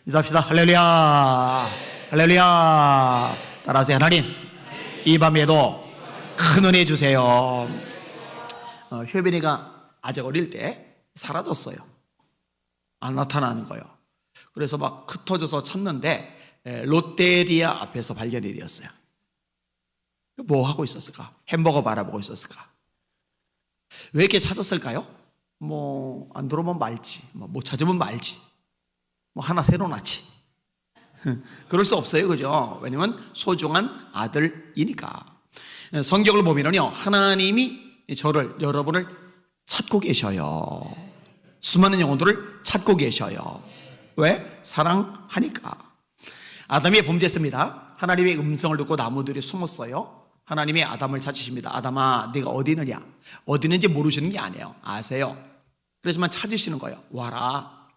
인사합시다. 할렐루야. 할렐루야. 따라하세요. 하나님, 이 밤에도 큰 은혜 주세요. 효빈이가 아직 어릴 때 사라졌어요. 안 나타나는 거예요. 그래서 막 흩어져서 찾는데 롯데리아 앞에서 발견이 되었어요. 뭐 하고 있었을까? 햄버거 바라보고 있었을까? 왜 이렇게 찾았을까요? 뭐 안 들어오면 말지, 못 찾으면 말지, 뭐 하나 새로 낳지. 그럴 수 없어요, 그죠? 왜냐면 소중한 아들이니까. 성경을 보면요, 하나님이 여러분을 찾고 계셔요. 수많은 영혼들을 찾고 계셔요. 왜? 사랑하니까. 아담이 범죄했습니다. 하나님의 음성을 듣고 나무들이 숨었어요. 하나님이 아담을 찾으십니다. 아담아, 네가 어디 있느냐? 어디 있는지 모르시는 게 아니에요. 아세요. 그렇지만 찾으시는 거예요. 와라.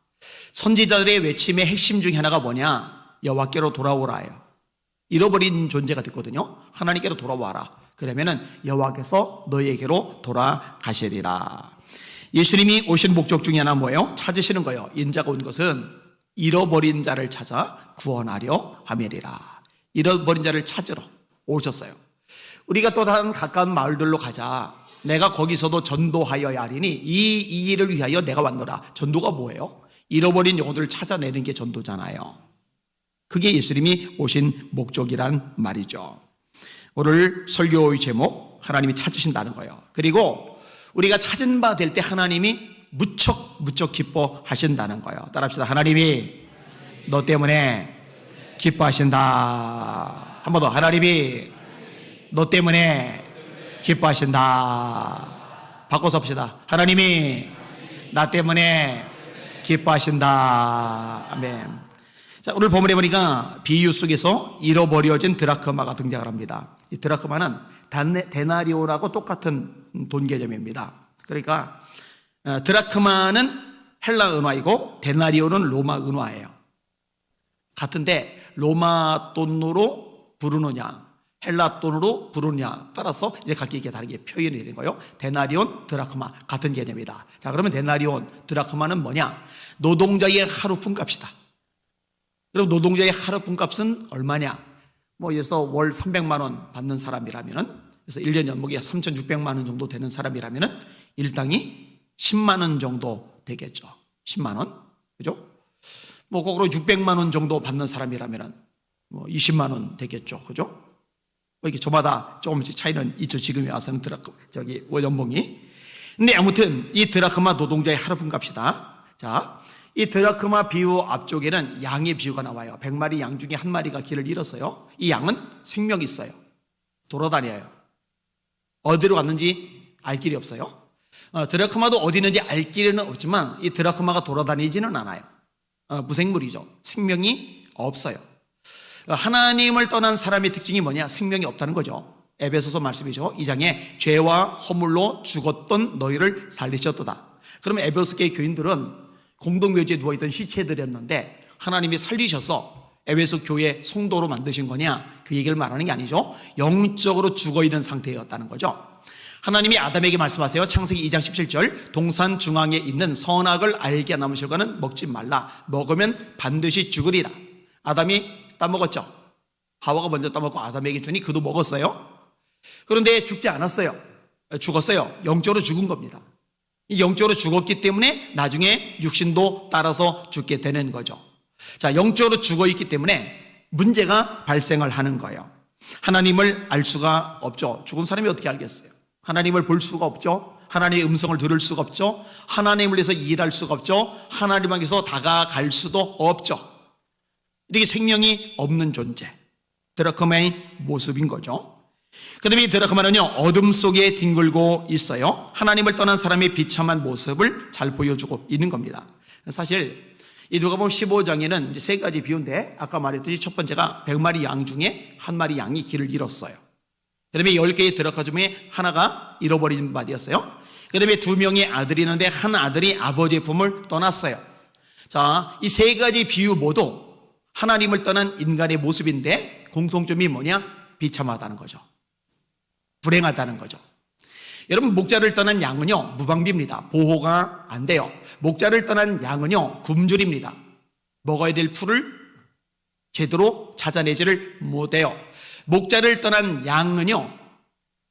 선지자들의 외침의 핵심 중에 하나가 뭐냐? 여호와께로 돌아오라예요. 잃어버린 존재가 됐거든요. 하나님께로 돌아와라. 그러면은 여호와께서 너희에게로 돌아가시리라. 예수님이 오신 목적 중에 하나 뭐예요? 찾으시는 거예요. 인자가 온 것은 잃어버린 자를 찾아 구원하려 함이리라. 잃어버린 자를 찾으러 오셨어요. 우리가 또 다른 가까운 마을들로 가자. 내가 거기서도 전도하여야 하리니 이 일을 위하여 내가 왔노라. 전도가 뭐예요? 잃어버린 영혼들을 찾아내는 게 전도잖아요. 그게 예수님이 오신 목적이란 말이죠. 오늘 설교의 제목, 하나님이 찾으신다는 거예요. 그리고 우리가 찾은 바 될 때 하나님이 무척 기뻐하신다는 거예요. 따라합시다. 하나님이 너 때문에 기뻐하신다. 한 번 더. 하나님이 너 때문에 기뻐하신다. 바꿔서 합시다. 하나님이 나 때문에 기뻐하신다. 아멘. 자, 오늘 본문에 보니까 비유 속에서 잃어버려진 드라크마가 등장을 합니다. 이 드라크마는 데나리온하고 똑같은 돈 개념입니다. 그러니까 드라크마는 헬라 은화이고 데나리온은 로마 은화예요. 같은데 로마 돈으로 부르느냐 헬라 돈으로 부르느냐 따라서 이제 각기 다르게 표현이 되는 거예요. 데나리온, 드라크마 같은 개념이다. 자, 그러면 데나리온, 드라크마는 뭐냐? 노동자의 하루 품값이다. 그럼 노동자의 하루 품값은 얼마냐? 뭐 예를 들어서 월 300만 원 받는 사람이라면은, 그래서 1년 연봉이 3,600만 원 정도 되는 사람이라면은 일당이 10만 원 정도 되겠죠. 10만 원, 그죠? 뭐 거꾸로 600만 원 정도 받는 사람이라면은 뭐 20만 원 되겠죠, 그죠? 뭐 이렇게 저마다 조금씩 차이는 있죠. 지금에 와서는 월 연봉이. 근데 아무튼 이 드라크마 노동자의 하루 품값이다. 자, 이 드라크마 비유 앞쪽에는 양의 비유가 나와요. 100마리 양 중에 한 마리가 길을 잃었어요. 이 양은 생명이 있어요. 돌아다녀요. 어디로 갔는지 알 길이 없어요. 드라크마도 어디 있는지 알 길은 없지만 이 드라크마가 돌아다니지는 않아요. 무생물이죠. 생명이 없어요. 하나님을 떠난 사람의 특징이 뭐냐? 생명이 없다는 거죠. 에베소서 말씀이죠. 2장에 죄와 허물로 죽었던 너희를 살리셨도다. 그러면 에베소 교회 교인들은 공동묘지에 누워있던 시체들이었는데 하나님이 살리셔서 에베소 교회 성도로 만드신 거냐? 그 얘기를 말하는 게 아니죠. 영적으로 죽어있는 상태였다는 거죠. 하나님이 아담에게 말씀하세요. 창세기 2장 17절 동산 중앙에 있는 선악을 알게 남은 실과는 먹지 말라. 먹으면 반드시 죽으리라. 아담이 따먹었죠. 하와가 먼저 따먹고 아담에게 주니 그도 먹었어요. 그런데 죽지 않았어요. 죽었어요. 영적으로 죽은 겁니다. 영적으로 죽었기 때문에 나중에 육신도 따라서 죽게 되는 거죠. 자, 영적으로 죽어있기 때문에 문제가 발생을 하는 거예요. 하나님을 알 수가 없죠. 죽은 사람이 어떻게 알겠어요? 하나님을 볼 수가 없죠. 하나님의 음성을 들을 수가 없죠. 하나님을 위해서 일할 수가 없죠. 하나님에게서 다가갈 수도 없죠. 이렇게 생명이 없는 존재, 드라크마의 모습인 거죠. 그 다음에 이 드라크마는요, 어둠 속에 뒹굴고 있어요. 하나님을 떠난 사람의 비참한 모습을 잘 보여주고 있는 겁니다. 사실 이 누가복음 15장에는 이제 세 가지 비유인데 아까 말했듯이 첫 번째가 100마리 양 중에 한 마리 양이 길을 잃었어요. 그 다음에 10개의 드라크마 중에 하나가 잃어버린 바디였어요. 그 다음에 2명의 아들이 있는데 한 아들이 아버지의 품을 떠났어요. 자, 이 세 가지 비유 모두 하나님을 떠난 인간의 모습인데 공통점이 뭐냐? 비참하다는 거죠. 불행하다는 거죠. 여러분, 목자를 떠난 양은요, 무방비입니다. 보호가 안 돼요. 목자를 떠난 양은요, 굶주립니다. 먹어야 될 풀을 제대로 찾아내지를 못해요. 목자를 떠난 양은요,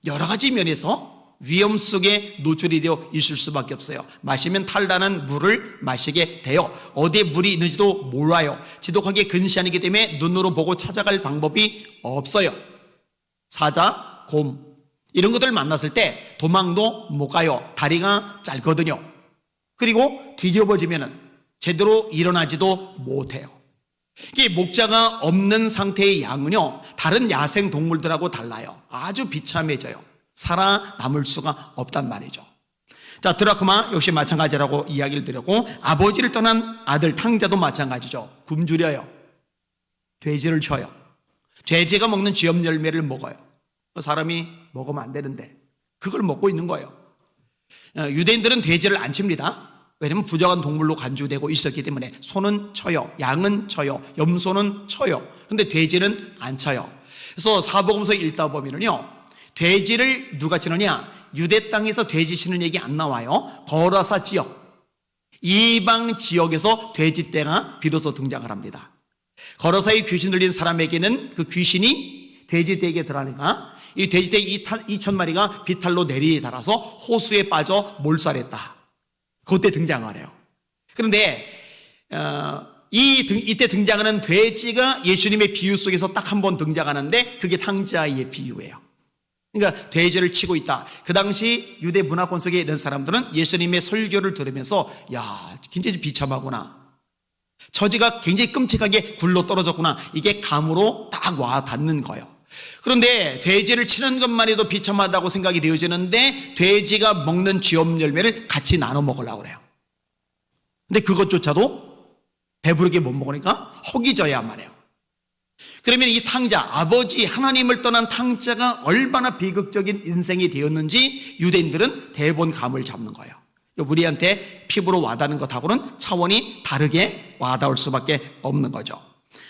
여러 가지 면에서 위험 속에 노출이 되어 있을 수밖에 없어요. 마시면 탈나는 물을 마시게 돼요. 어디에 물이 있는지도 몰라요. 지독하게 근시안이기 때문에 눈으로 보고 찾아갈 방법이 없어요. 사자, 곰 이런 것들을 만났을 때 도망도 못 가요. 다리가 짧거든요. 그리고 뒤집어지면 제대로 일어나지도 못해요. 이게 목자가 없는 상태의 양은요, 다른 야생 동물들하고 달라요. 아주 비참해져요. 살아남을 수가 없단 말이죠. 자, 드라크마 역시 마찬가지라고 이야기를 드렸고, 아버지를 떠난 아들 탕자도 마찬가지죠. 굶주려요. 돼지를 쳐요. 돼지가 먹는 쥐염 열매를 먹어요. 사람이 먹으면 안 되는데 그걸 먹고 있는 거예요. 유대인들은 돼지를 안 칩니다. 왜냐하면 부정한 동물로 간주되고 있었기 때문에. 소는 쳐요, 양은 쳐요, 염소는 쳐요. 근데 돼지는 안 쳐요. 그래서 사복음서 읽다 보면은요, 돼지를 누가 치느냐? 유대 땅에서 돼지 치는 얘기 안 나와요. 거라사 지역, 이방 지역에서 돼지떼가 비로소 등장을 합니다. 거라사의 귀신 들린 사람에게는 그 귀신이 돼지떼에게 들어가니까 이 돼지떼 2,000마리가 비탈로 내리달아서 호수에 빠져 몰살했다. 그때 등장을 해요. 그런데 이때 등장하는 돼지가 예수님의 비유 속에서 딱 한 번 등장하는데 그게 탕자의 비유예요. 그러니까 돼지를 치고 있다. 그 당시 유대 문화권 속에 있는 사람들은 예수님의 설교를 들으면서 야, 굉장히 비참하구나, 처지가 굉장히 끔찍하게 굴러 떨어졌구나, 이게 감으로 딱 와 닿는 거예요. 그런데 돼지를 치는 것만 해도 비참하다고 생각이 되어지는데 돼지가 먹는 쥐염 열매를 같이 나눠 먹으려고 그래요. 근데 그것조차도 배부르게 못 먹으니까 허기져야 말이에요. 그러면 이 탕자, 아버지 하나님을 떠난 탕자가 얼마나 비극적인 인생이 되었는지 유대인들은 대본 감을 잡는 거예요. 우리한테 피부로 와닿는 것하고는 차원이 다르게 와닿을 수밖에 없는 거죠.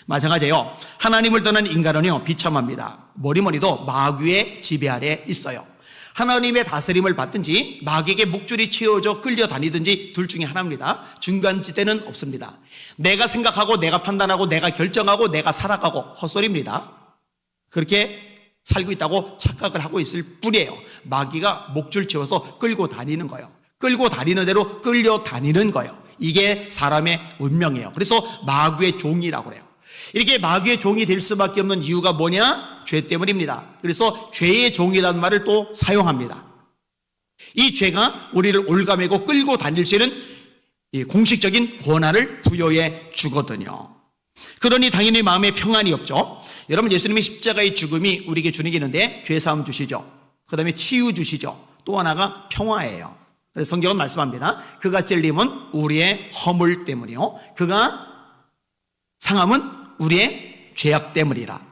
마찬가지예요. 하나님을 떠난 인간은요, 비참합니다. 뭐니뭐니도 마귀의 지배 아래 있어요. 하나님의 다스림을 받든지 마귀에게 목줄이 채워져 끌려다니든지 둘 중에 하나입니다. 중간지대는 없습니다. 내가 생각하고 내가 판단하고 내가 결정하고 내가 살아가고, 헛소리입니다. 그렇게 살고 있다고 착각을 하고 있을 뿐이에요. 마귀가 목줄 채워서 끌고 다니는 거예요. 끌고 다니는 대로 끌려다니는 거예요. 이게 사람의 운명이에요. 그래서 마귀의 종이라고 그래요. 이렇게 마귀의 종이 될 수밖에 없는 이유가 뭐냐? 죄 때문입니다. 그래서 죄의 종이라는 말을 또 사용합니다. 이 죄가 우리를 올가매고 끌고 다닐 수 있는 이 공식적인 권한을 부여해 주거든요. 그러니 당연히 마음에 평안이 없죠. 여러분, 예수님의 십자가의 죽음이 우리에게 주는 게 있는데 죄사함 주시죠. 그 다음에 치유 주시죠. 또 하나가 평화예요. 그래서 성경은 말씀합니다. 그가 찔림은 우리의 허물 때문이요, 그가 상함은 우리의 죄악 때문이라.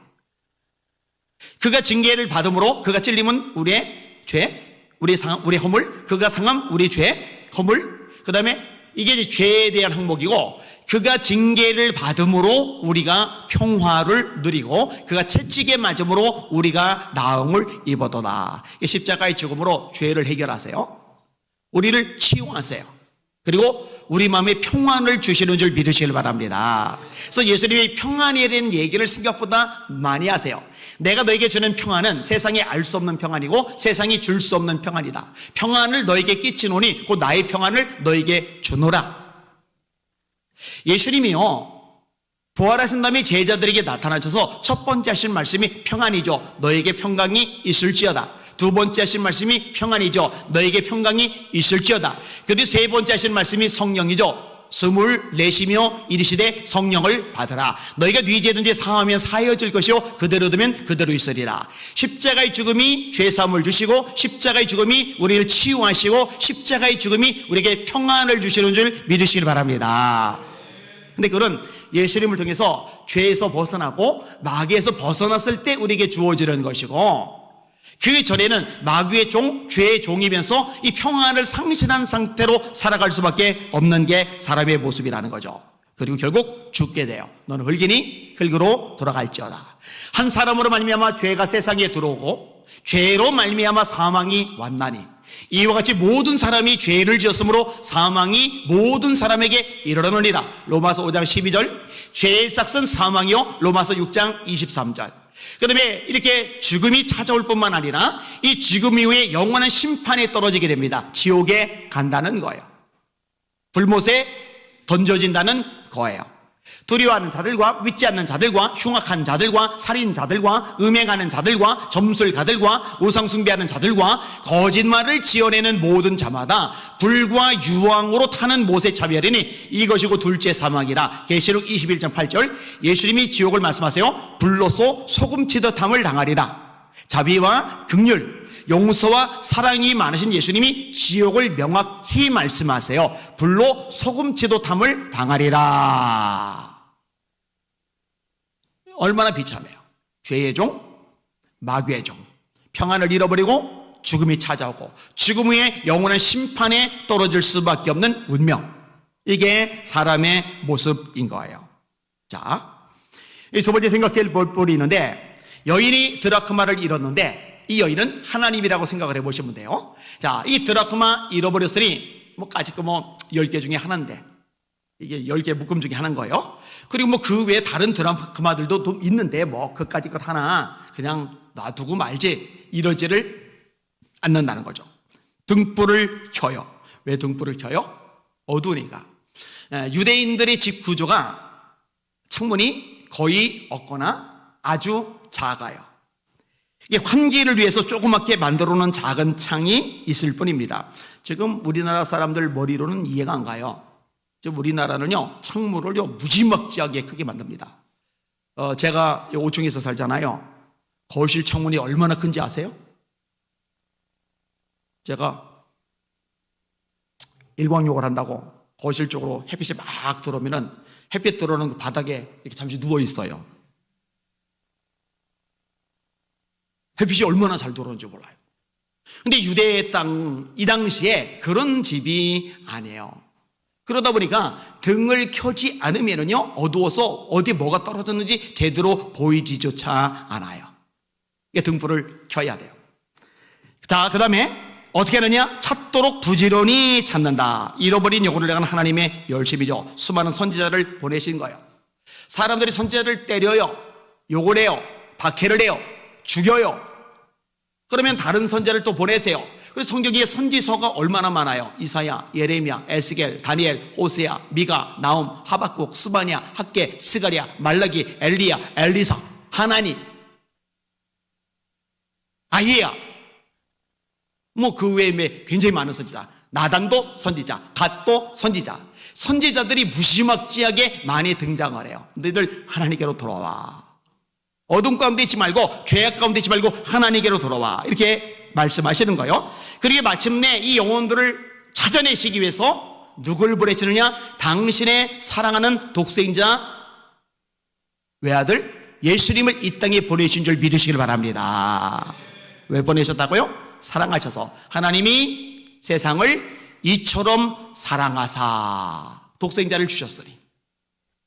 그가 징계를 받음으로, 그가 찔림은 우리의 죄, 우리의 상함, 우리의 허물, 그가 상함 우리의 죄, 허물. 그 다음에 이게 죄에 대한 항목이고, 그가 징계를 받음으로 우리가 평화를 누리고, 그가 채찍에 맞음으로 우리가 나음을 입어도다. 십자가의 죽음으로 죄를 해결하세요. 우리를 치유하세요. 그리고 우리 마음에 평안을 주시는 줄 믿으시길 바랍니다. 그래서 예수님이 평안에 대한 얘기를 생각보다 많이 하세요. 내가 너에게 주는 평안은 세상에 알 수 없는 평안이고 세상이 줄 수 없는 평안이다. 평안을 너에게 끼치노니 곧 나의 평안을 너에게 주노라. 예수님이요, 부활하신 다음에 제자들에게 나타나셔서 첫 번째 하신 말씀이 평안이죠. 너에게 평강이 있을지어다. 두 번째 하신 말씀이 평안이죠. 너에게 평강이 있을지어다. 그리고 세 번째 하신 말씀이 성령이죠. 스물 내시며 이르시되 성령을 받으라. 너희가 네 죄든지 사하면 사하여질 것이요 그대로 두면 그대로 있으리라. 십자가의 죽음이 죄사함을 주시고, 십자가의 죽음이 우리를 치유하시고, 십자가의 죽음이 우리에게 평안을 주시는 줄 믿으시길 바랍니다. 근데 그런 예수님을 통해서 죄에서 벗어나고 마귀에서 벗어났을 때 우리에게 주어지는 것이고, 그 전에는 마귀의 종, 죄의 종이면서 이 평안을 상실한 상태로 살아갈 수밖에 없는 게 사람의 모습이라는 거죠. 그리고 결국 죽게 돼요. 너는 흙이니 흙으로 돌아갈지어다. 한 사람으로 말미암아 죄가 세상에 들어오고 죄로 말미암아 사망이 왔나니 이와 같이 모든 사람이 죄를 지었으므로 사망이 모든 사람에게 이르렀느니라. 로마서 5장 12절. 죄의 삭은 사망이요. 로마서 6장 23절. 그 다음에 이렇게 죽음이 찾아올 뿐만 아니라 이 죽음 이후에 영원한 심판에 떨어지게 됩니다. 지옥에 간다는 거예요. 불못에 던져진다는 거예요. 두려워하는 자들과 믿지 않는 자들과 흉악한 자들과 살인자들과 음행하는 자들과 점술가들과 우상숭배하는 자들과 거짓말을 지어내는 모든 자마다 불과 유황으로 타는 못에 차별이니 이것이고 둘째 사망이라. 계시록 21장 8절. 예수님이 지옥을 말씀하세요. 불로소 소금치듯함을 당하리라. 자비와 긍휼, 용서와 사랑이 많으신 예수님이 지옥을 명확히 말씀하세요. 불로 소금치듯함을 당하리라. 얼마나 비참해요. 죄의 종, 마귀의 종, 평안을 잃어버리고 죽음이 찾아오고 죽음 후에 영원한 심판에 떨어질 수밖에 없는 운명. 이게 사람의 모습인 거예요. 자, 이 두 번째 생각해 볼 부분이 있는데, 여인이 드라크마를 잃었는데 이 여인은 하나님이라고 생각을 해보시면 돼요. 자, 이 드라크마 잃어버렸으니 까짓 10개 중에 하나인데 이게 10개 묶음 중에 하나인 거예요. 그리고 그 외에 다른 드라크마들도 있는데 그까짓 것 하나 그냥 놔두고 말지 이러지를 않는다는 거죠. 등불을 켜요. 왜 등불을 켜요? 어두우니까. 유대인들의 집 구조가 창문이 거의 없거나 아주 작아요. 이게 환기를 위해서 조그맣게 만들어 놓은 작은 창이 있을 뿐입니다. 지금 우리나라 사람들 머리로는 이해가 안 가요. 지금 우리나라는요, 창문을요, 무지막지하게 크게 만듭니다. 제가 5층에서 살잖아요. 거실 창문이 얼마나 큰지 아세요? 제가 일광욕을 한다고 거실 쪽으로 햇빛이 막 들어오면은 햇빛 들어오는 그 바닥에 이렇게 잠시 누워 있어요. 햇빛이 얼마나 잘 들어오는지 몰라요. 근데 유대의 땅, 이 당시에 그런 집이 아니에요. 그러다 보니까 등을 켜지 않으면요, 어두워서 어디 뭐가 떨어졌는지 제대로 보이지조차 않아요. 이게 등불을 켜야 돼요. 자, 그 다음에 어떻게 하느냐? 찾도록 부지런히 찾는다. 잃어버린 영혼을 향한 하나님의 열심이죠. 수많은 선지자를 보내신 거예요. 사람들이 선지자를 때려요, 욕을 해요, 박해를 해요, 죽여요. 그러면 다른 선지자를 또 보내세요. 그래서 성경에 선지서가 얼마나 많아요. 이사야, 예레미야, 에스겔, 다니엘, 호세야, 미가, 나움, 하박국, 스바냐, 학개, 스가랴, 말라기, 엘리야, 엘리사, 하나니, 아이야. 그 외에 굉장히 많은 선지자. 나단도 선지자, 갓도 선지자. 선지자들이 무시막지하게 많이 등장을 해요. 너희들 하나님께로 돌아와. 어둠 가운데 있지 말고, 죄악 가운데 있지 말고 하나님께로 돌아와. 이렇게 말씀하시는 거예요. 그리고 마침내 이 영혼들을 찾아내시기 위해서 누굴 보내시느냐? 당신의 사랑하는 독생자 외아들 예수님을 이 땅에 보내신 줄 믿으시길 바랍니다. 왜 보내셨다고요? 사랑하셔서. 하나님이 세상을 이처럼 사랑하사 독생자를 주셨으니,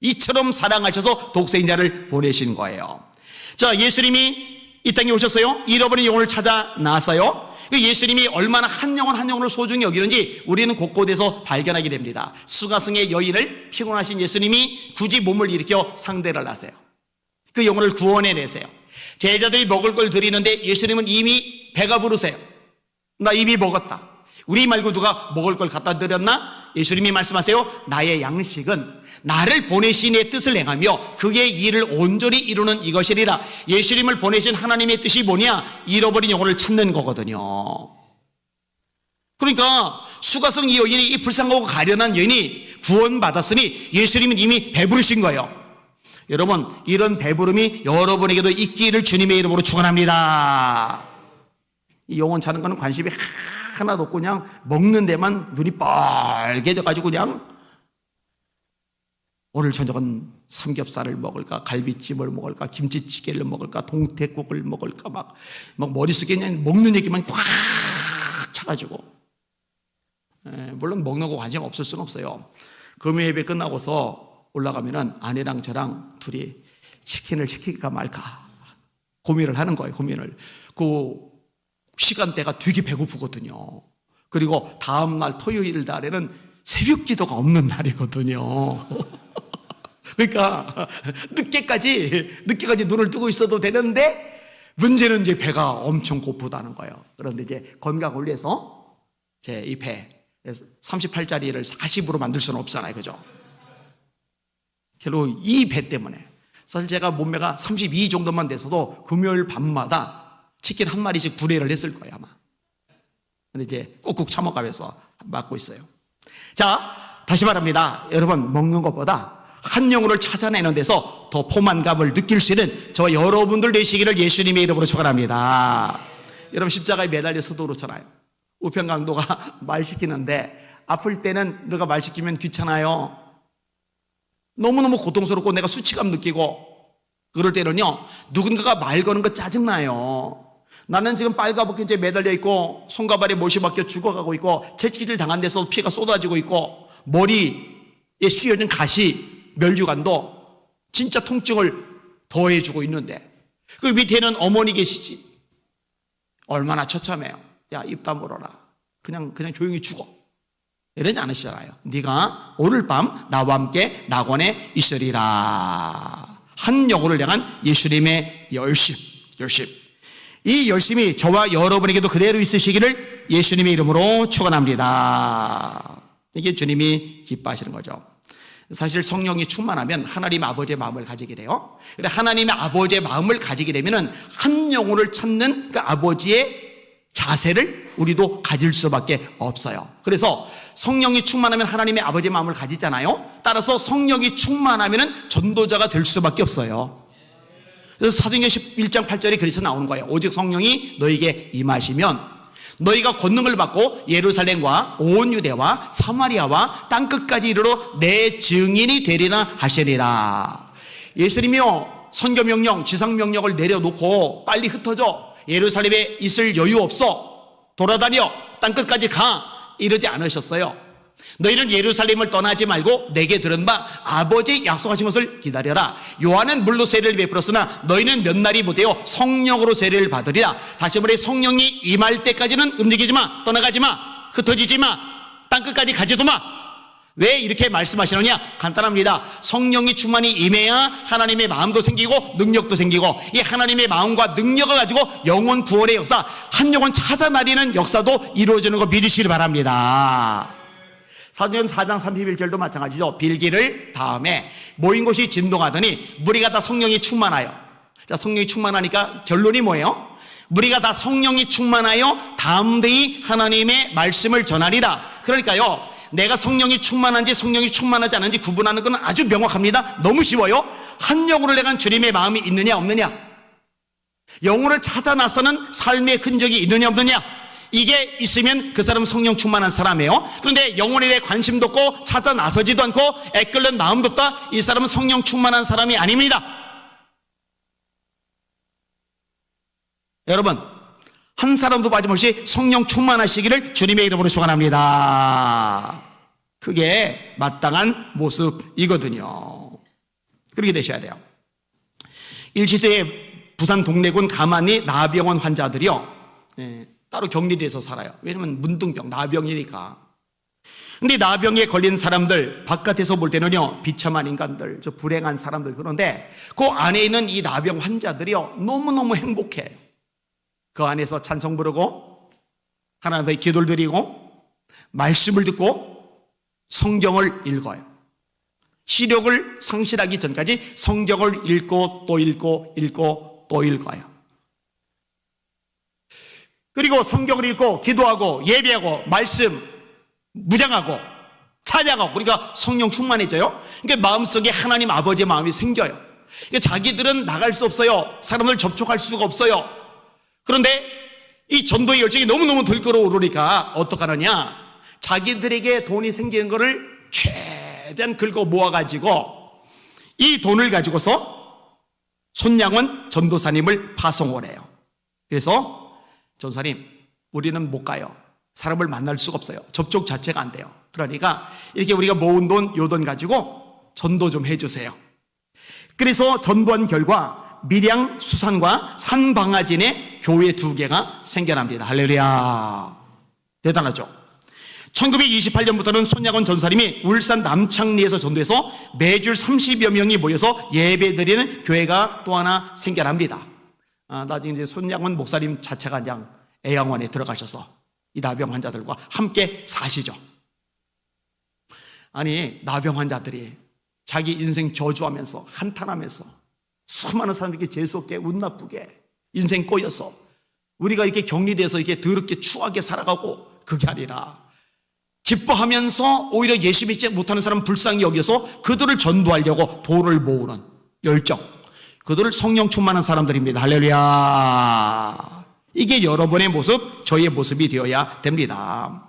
이처럼 사랑하셔서 독생자를 보내신 거예요. 자, 예수님이 이 땅에 오셨어요. 잃어버린 영혼을 찾아 나서요. 예수님이 얼마나 한 영혼 한 영혼을 소중히 여기는지 우리는 곳곳에서 발견하게 됩니다. 수가성의 여인을 피곤하신 예수님이 굳이 몸을 일으켜 상대를 하세요. 그 영혼을 구원해내세요. 제자들이 먹을 걸 드리는데 예수님은 이미 배가 부르세요. 나 이미 먹었다. 우리 말고 누가 먹을 걸 갖다 드렸나? 예수님이 말씀하세요. 나의 양식은 나를 보내신 이의 뜻을 행하며 그의 일을 온전히 이루는 이것이리라. 예수님을 보내신 하나님의 뜻이 뭐냐? 잃어버린 영혼을 찾는 거거든요. 그러니까 수가성 이 여인이, 이 불쌍하고 가련한 여인이 구원받았으니 예수님은 이미 배부르신 거예요. 여러분, 이런 배부름이 여러분에게도 있기를 주님의 이름으로 축원합니다. 이 영혼 찾는 거는 관심이 하나도 없고 그냥 먹는 데만 눈이 빨개져가지고 그냥 오늘 저녁은 삼겹살을 먹을까, 갈비찜을 먹을까, 김치찌개를 먹을까, 동태국을 먹을까, 막 머릿속에 그냥 먹는 얘기만 꽉 차가지고. 물론 먹는 거 관심 없을 수는 없어요. 금요 예배 끝나고서 올라가면은 아내랑 저랑 둘이 치킨을 시킬까 말까 고민을 하는 거예요. 고민을. 그 시간대가 되게 배고프거든요. 그리고 다음날 토요일 날에는 새벽 기도가 없는 날이거든요. 그러니까 늦게까지 눈을 뜨고 있어도 되는데 문제는 이제 배가 엄청 고프다는 거예요. 그런데 이제 건강을 위해서 제 이 배 38짜리를 40으로 만들 수는 없잖아요. 그죠? 결국 이 배 때문에 사실 제가 몸매가 32 정도만 돼서도 금요일 밤마다 치킨 한 마리씩 불회를 했을 거예요 아마. 근데 이제 꾹꾹 참아가면서 맞고 있어요. 자, 다시 말합니다. 여러분, 먹는 것보다 한 영혼을 찾아내는 데서 더 포만감을 느낄 수 있는 저와 여러분들 되시기를 예수님의 이름으로 축원합니다. 여러분, 십자가에 매달려서도 그렇잖아요. 우편강도가 말 시키는데 아플 때는 너가 말 시키면 귀찮아요. 너무너무 고통스럽고 내가 수치감 느끼고 그럴 때는요, 누군가가 말 거는 거 짜증나요. 나는 지금 빨갛게 이제 매달려 있고 손과 발에 못이 박혀 죽어가고 있고 채찍질 당한 데서 피가 쏟아지고 있고 머리에 씌어진 가시, 멸류관도 진짜 통증을 더해주고 있는데 그 밑에는 어머니 계시지. 얼마나 처참해요. 야, 입 다물어라. 그냥 조용히 죽어. 이러지 않으시잖아요. 네가 오늘 밤 나와 함께 낙원에 있으리라. 한 영혼을 향한 예수님의 열심. 이 열심이 저와 여러분에게도 그대로 있으시기를 예수님의 이름으로 축원합니다. 이게 주님이 기뻐하시는 거죠. 사실 성령이 충만하면 하나님 아버지의 마음을 가지게 돼요. 그래, 하나님의 아버지의 마음을 가지게 되면은 한 영혼을 찾는 그 아버지의 자세를 우리도 가질 수밖에 없어요. 그래서 성령이 충만하면 하나님의 아버지의 마음을 가지잖아요. 따라서 성령이 충만하면 전도자가 될 수밖에 없어요. 그래서 사도행전 11장 8절에 그래서 나오는 거예요. 오직 성령이 너에게 임하시면 너희가 권능을 받고 예루살렘과 온 유대와 사마리아와 땅끝까지 이르러 내 증인이 되리라 하시리라. 예수님이요, 선교명령, 지상명령을 내려놓고 빨리 흩어져. 예루살렘에 있을 여유 없어. 돌아다녀. 땅끝까지 가. 이러지 않으셨어요. 너희는 예루살렘을 떠나지 말고 내게 들은 바 아버지 약속하신 것을 기다려라. 요한은 물로 세례를 베풀었으나 너희는 몇 날이 못되어 성령으로 세례를 받으리라. 다시 말해 성령이 임할 때까지는 움직이지 마. 떠나가지 마. 흩어지지 마. 땅끝까지 가지도 마. 왜 이렇게 말씀하시느냐? 간단합니다. 성령이 충만히 임해야 하나님의 마음도 생기고 능력도 생기고 이 하나님의 마음과 능력을 가지고 영혼 구원의 역사, 한 영혼 찾아나리는 역사도 이루어지는 거 믿으시길 바랍니다. 사도행전 4장 31절도 마찬가지죠. 빌기를 다음에 모인 곳이 진동하더니 무리가 다 성령이 충만하여. 자, 성령이 충만하니까 결론이 뭐예요? 무리가 다 성령이 충만하여 담대히 하나님의 말씀을 전하리라. 그러니까요, 내가 성령이 충만한지 성령이 충만하지 않은지 구분하는 건 아주 명확합니다. 너무 쉬워요. 한 영혼을 향한 주님의 마음이 있느냐 없느냐, 영혼을 찾아 나서는 삶의 흔적이 있느냐 없느냐, 이게 있으면 그 사람은 성령 충만한 사람이에요. 그런데 영혼에 대해 관심도 없고 찾아 나서지도 않고 애끓는 마음도 없다, 이 사람은 성령 충만한 사람이 아닙니다. 여러분, 한 사람도 빠짐없이 성령 충만하시기를 주님의 이름으로 축원합니다. 그게 마땅한 모습이거든요. 그렇게 되셔야 돼요. 일시세에 부산 동래군 가만히 나병원 환자들이요, 따로 격리돼서 살아요. 왜냐면 문둥병, 나병이니까. 근데 나병에 걸린 사람들 바깥에서 볼 때는요, 비참한 인간들, 저 불행한 사람들. 그런데 그 안에 있는 이 나병 환자들이요, 너무너무 행복해요. 그 안에서 찬송 부르고 하나님 앞에 기도를 드리고 말씀을 듣고 성경을 읽어요. 시력을 상실하기 전까지 성경을 읽고 또 읽고 또 읽어요. 그리고 성경을 읽고 기도하고 예배하고 말씀 무장하고 찬양하고, 그러니까 성령 충만해져요. 그러니까 마음속에 하나님 아버지의 마음이 생겨요. 그러니까 자기들은 나갈 수 없어요. 사람을 접촉할 수가 없어요. 그런데 이 전도의 열정이 너무너무 들끓어오르니까 어떡하느냐, 자기들에게 돈이 생기는 것을 최대한 긁어 모아가지고 이 돈을 가지고서 손양원 전도사님을 파송을 해요. 그래서 전도사님, 우리는 못 가요. 사람을 만날 수가 없어요. 접촉 자체가 안 돼요. 그러니까 이렇게 우리가 모은 돈, 요 돈 가지고 전도 좀 해주세요. 그래서 전도한 결과 밀양 수산과 산방아진에 교회 2개가 생겨납니다. 할렐루야. 대단하죠. 1928년부터는 손양원 전사님이 울산 남창리에서 전도해서 매주 30여 명이 모여서 예배드리는 교회가 또 하나 생겨납니다. 나중에 이제 손양원 목사님 자체가 그냥 애양원에 들어가셔서 이 나병 환자들과 함께 사시죠. 아니, 나병 환자들이 자기 인생 저주하면서 한탄하면서 수많은 사람들에게 재수없게 운 나쁘게 인생 꼬여서 우리가 이렇게 격리돼서 이렇게 더럽게 추하게 살아가고, 그게 아니라 기뻐하면서 오히려 예수 믿지 못하는 사람 불쌍히 여겨서 그들을 전도하려고 돈을 모으는 열정, 그들을 성령 충만한 사람들입니다. 할렐루야. 이게 여러분의 모습, 저의 모습이 되어야 됩니다.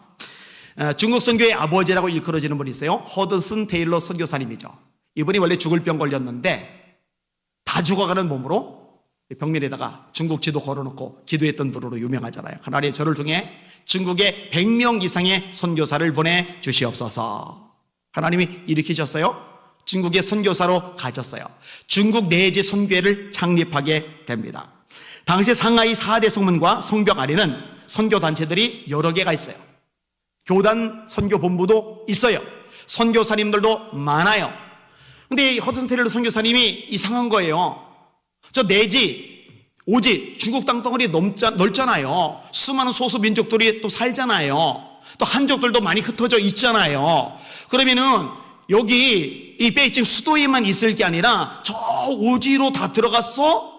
중국 선교의 아버지라고 일컬어지는 분이 있어요. 허드슨 테일러 선교사님이죠. 이분이 원래 죽을 병 걸렸는데 다 죽어가는 몸으로 벽면에다가 중국 지도 걸어놓고 기도했던 분으로 유명하잖아요. 하나님, 저를 통해 중국에 100명 이상의 선교사를 보내주시옵소서. 하나님이 일으키셨어요. 중국의 선교사로 가졌어요. 중국 내지 선교회를 창립하게 됩니다. 당시 상하이 4대 성문과 성벽 아래는 선교단체들이 여러 개가 있어요. 교단 선교본부도 있어요. 선교사님들도 많아요. 근데 이 허드슨 테일러 선교사님이 이상한 거예요. 저 내지, 오지, 중국 땅덩어리 넓잖아요. 수많은 소수 민족들이 또 살잖아요. 또 한족들도 많이 흩어져 있잖아요. 그러면은 여기 이 베이징 수도에만 있을 게 아니라 저 오지로 다 들어가서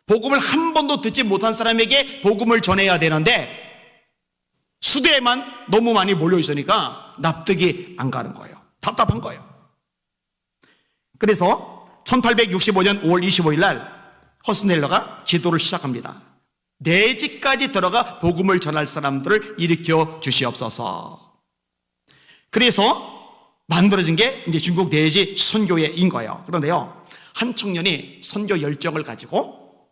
복음을 한 번도 듣지 못한 사람에게 복음을 전해야 되는데 수도에만 너무 많이 몰려 있으니까 납득이 안 가는 거예요. 답답한 거예요. 그래서 1865년 5월 25일 날 허드슨 테일러가 기도를 시작합니다. 내지까지 들어가 복음을 전할 사람들을 일으켜 주시옵소서. 그래서 만들어진 게 이제 중국 내지 선교회인 거예요. 그런데요, 한 청년이 선교 열정을 가지고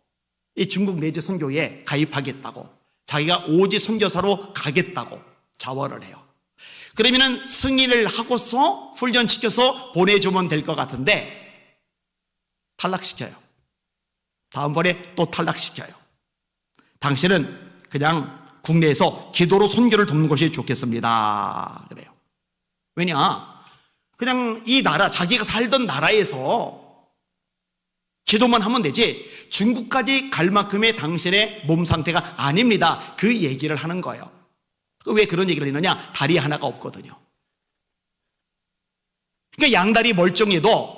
이 중국 내지 선교회에 가입하겠다고, 자기가 오지 선교사로 가겠다고 자원을 해요. 그러면은 승인을 하고서 훈련시켜서 보내주면 될 것 같은데 탈락시켜요. 다음번에 또 탈락시켜요. 당신은 그냥 국내에서 기도로 선교를 돕는 것이 좋겠습니다. 그래요. 왜냐? 그냥 이 나라, 자기가 살던 나라에서 기도만 하면 되지 중국까지 갈 만큼의 당신의 몸 상태가 아닙니다. 그 얘기를 하는 거예요. 왜 그런 얘기를 했느냐? 다리 하나가 없거든요. 그러니까 양다리 멀쩡해도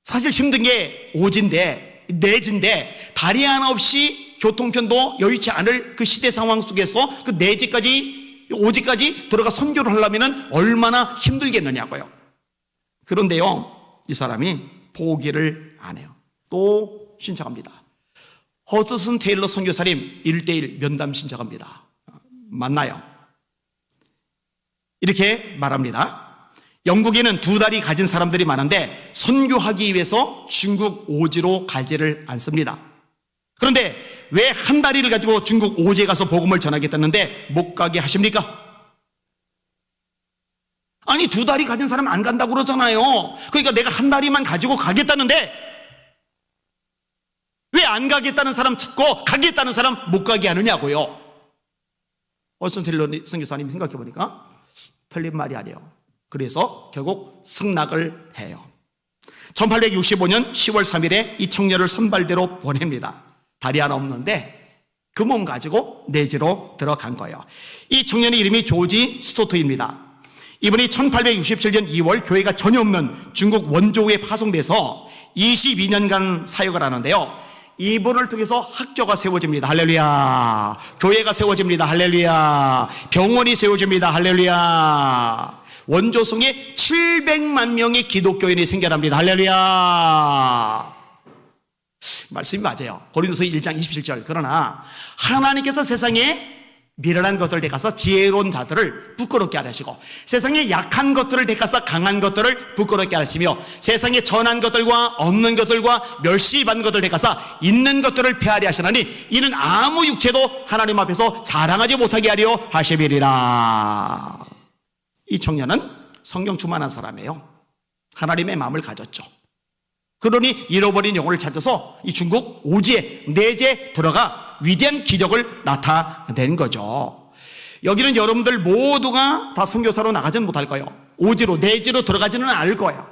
사실 힘든 게 오지인데, 내지인데 다리 하나 없이 교통편도 여의치 않을 그 시대 상황 속에서 그 내지까지, 오지까지 들어가 선교를 하려면 얼마나 힘들겠느냐고요. 그런데요, 이 사람이 포기를 안 해요. 또 신청합니다. 허드슨 테일러 선교사님 1:1 면담 신청합니다. 만나요. 이렇게 말합니다. 영국에는 2다리 가진 사람들이 많은데 선교하기 위해서 중국 오지로 가지를 않습니다. 그런데 왜 한 다리를 가지고 중국 오지에 가서 복음을 전하겠다는데 못 가게 하십니까? 아니, 2다리 가진 사람 안 간다고 그러잖아요. 그러니까 내가 한 다리만 가지고 가겠다는데 왜 안 가겠다는 사람 찾고 가겠다는 사람 못 가게 하느냐고요. 허드슨 테일러 선교사님 생각해 보니까 틀린 말이 아니에요. 그래서 결국 승낙을 해요. 1865년 10월 3일에 이 청년을 선발대로 보냅니다. 다리 하나 없는데 그 몸 가지고 내지로 들어간 거예요. 이 청년의 이름이 조지 스토트입니다. 이분이 1867년 2월 교회가 전혀 없는 중국 원조에 파송돼서 22년간 사역을 하는데요. 이분을 통해서 학교가 세워집니다. 할렐루야. 교회가 세워집니다. 할렐루야. 병원이 세워집니다. 할렐루야. 원조성에 700만 명의 기독교인이 생겨납니다. 할렐루야. 말씀이 맞아요. 고린도서 1장 27절. 그러나 하나님께서 세상에 미련한 것들을 대가서 지혜로운 자들을 부끄럽게 하시고 세상에 약한 것들을 대가서 강한 것들을 부끄럽게 하시며 세상에 전한 것들과 없는 것들과 멸시받는 것들을 대가서 있는 것들을 폐하리 하시나니 이는 아무 육체도 하나님 앞에서 자랑하지 못하게 하려 하심이리라. 이 청년은 성령 충만한 사람이에요. 하나님의 마음을 가졌죠. 그러니 잃어버린 영혼을 찾아서 이 중국 오지에 내지에 들어가 위대한 기적을 나타낸 거죠. 여기는 여러분들 모두가 다 선교사로 나가지는 못할 거예요. 오지로 내지로 들어가지는 않을 거예요.